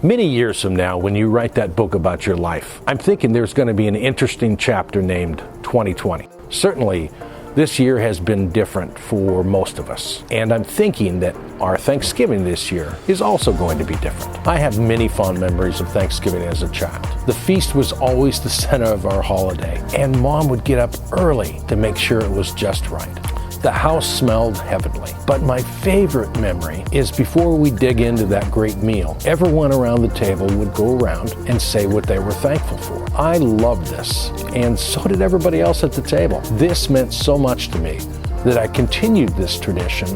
Many years from now, when you write that book about your life, I'm thinking there's going to be an interesting chapter named 2020. Certainly, this year has been different for most of us, and I'm thinking that our Thanksgiving this year is also going to be different. I have many fond memories of Thanksgiving as a child. The feast was always the center of our holiday, and Mom would get up early to make sure it was just right. The house smelled heavenly. But my favorite memory is before we dig into that great meal, everyone around the table would go around and say what they were thankful for. I loved this, and so did everybody else at the table. This meant so much to me that I continued this tradition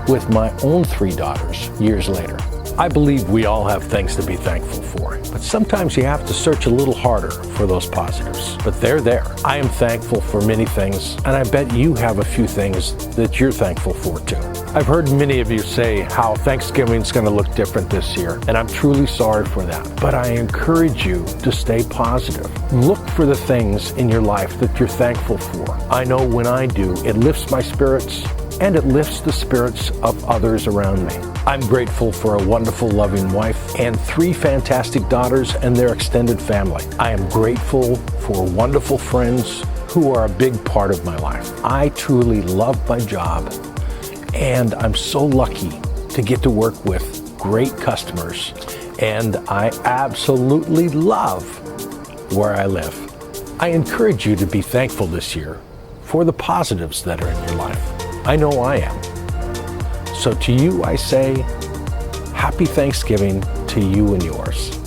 with my own 3 daughters years later. I believe we all have things to be thankful for, but sometimes you have to search a little harder for those positives. But they're there. I am thankful for many things, and I bet you have a few things that you're thankful for too. I've heard many of you say how Thanksgiving's going to look different this year, and I'm truly sorry for that. But I encourage you to stay positive. Look for the things in your life that you're thankful for. I know when I do, it lifts my spirits, and it lifts the spirits of others around me. I'm grateful for a wonderful, loving wife and 3 fantastic daughters and their extended family. I am grateful for wonderful friends who are a big part of my life. I truly love my job, and I'm so lucky to get to work with great customers, and I absolutely love where I live. I encourage you to be thankful this year for the positives that are in your life. I know I am. So to you, I say, Happy Thanksgiving to you and yours.